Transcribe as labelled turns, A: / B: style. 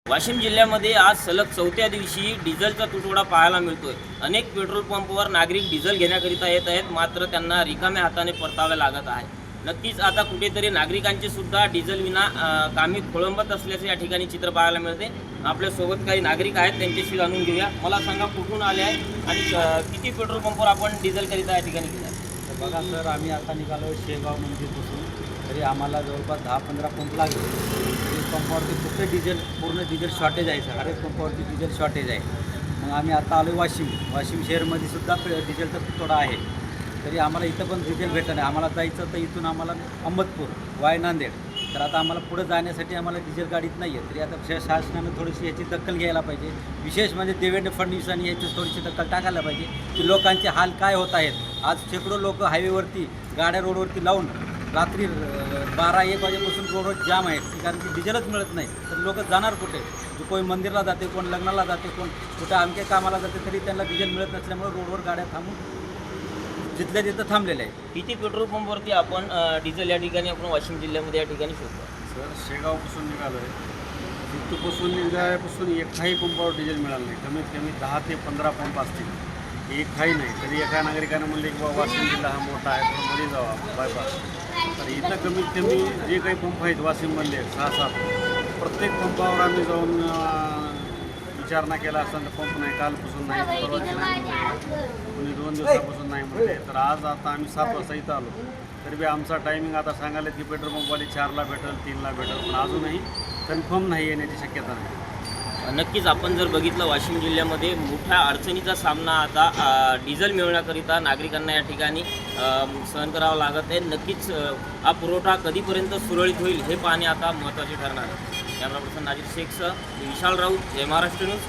A: वाशिम जिल्ह्यामध्ये आज सलग चौथ्या दिवशी डिझेलचा तुटवडा पाहायला मिळतोय। अनेक पेट्रोल पंपवर नागरिक डिझेल घेण्याकरिता येत आहेत, मात्र त्यांना रिकाम्या हाताने परतावे लागत आहे। नक्कीच आता कुठेतरी नागरिकांचे सुद्धा डिझेल विना कामी खोळंबत असल्याचे या ठिकाणी चित्र पाहायला मिळते। आपल्या सोबत काही नागरिक आहेत, त्यांच्याशी जाणून घेऊया। मला सांगा, कुठून आले आहे आणि किती पेट्रोल पंपवर आपण डिझेल करिता या ठिकाणी गेला?
B: बघा सर, आम्ही आता निघालो शेगाव मंदिरपासून, तरी आम्हाला जवळपास 10-15 पंप लागले। तरी पंपावरती कुठे पूर्ण डिझेल शॉर्टेज आहे सर, हरेक पंपावरती डिझेल शॉर्टेज आहे। मग आम्ही आता आलो वाशिम शहरमध्ये सुद्धा डिझेलचा तुटवडा आहे। तरी आम्हाला इथं पण डिझेल भेटलं नाही। आम्हाला जायचं तर इथून आम्हाला अहमदपूर वाय नांदेड, तर आता आम्हाला पुढे जाण्यासाठी आम्हाला डिझेल गाडीत नाही आहे। तरी आता शासनानं थोडीशी याची दखल घ्यायला पाहिजे। विशेष म्हणजे देवेंद्र फडणवीसांनी याची थोडीशी दखल टाकायला पाहिजे की लोकांचे हाल काय होत आहेत। आज शेकडो लोक हायवेवरती गाड्या रोडवरती लावून रात्री 12-1 वाजेपासून रोडवर जाम आहेत, कारण की डिझेलच मिळत नाही। तर लोक जाणार कुठे? कोण मंदिराला जाते, कोण लग्नाला जाते, कोण कुठे आमच्या कामाला जाते, तरी त्यांना डिझेल मिळत नसल्यामुळे रोडवर गाड्या थांबून जिथल्या तिथं थांबलेले आहे।
A: किती पेट्रोल पंपवरती आपण डिझेल या ठिकाणी आपण वाशिम जिल्ह्यामध्ये या ठिकाणी शोधतो?
C: सर, शेगावपासून निघालो आहे। तिथपासून निघाल्यापासून एकाही पंपावर डिझेल मिळालं नाही। कमीत कमी 10 ते 15 पंप असतील, एकही नाही। तरी एका नागरिकानं म्हणले की बाबा वाशिम जिल्हा हा मोठा आहे, तर मध्ये जावा बायपास। तर इथं कमीत कमी जे काही पंप आहेत वाशिममधले 6-7, प्रत्येक पंपावर आम्ही जाऊन विचारणा केला असताना पंप नाही, कालपासून नाही, परवाची नाही म्हणते, कोणी 2 दिवसापासून नाही म्हणते। तर आज आता आम्ही 7 वाजता इथं आलो, तरी बी आमचा टायमिंग आता सांगायला की पेट्रोल पंपवाले 4ला भेटेल, 3ला भेटेल, पण अजूनही कन्फर्म नाही येण्याची शक्यता नाही।
A: नक्कीच आपण जर बघितलं, वाशिम जिल्ह्यामध्ये मोठ्या अडचणीचा सामना आता डिझेल मिळवण्याकरिता नागरिकांना या ठिकाणी सहन करावं लागत आहे। नक्कीच हा पुरवठा कधीपर्यंत सुरळीत होईल हे पाहणे आता महत्त्वाचे ठरणार आहे। कॅमेरा पर्सन नाजीर शेखसह विशाल राऊत, जय महाराष्ट्र न्यूज।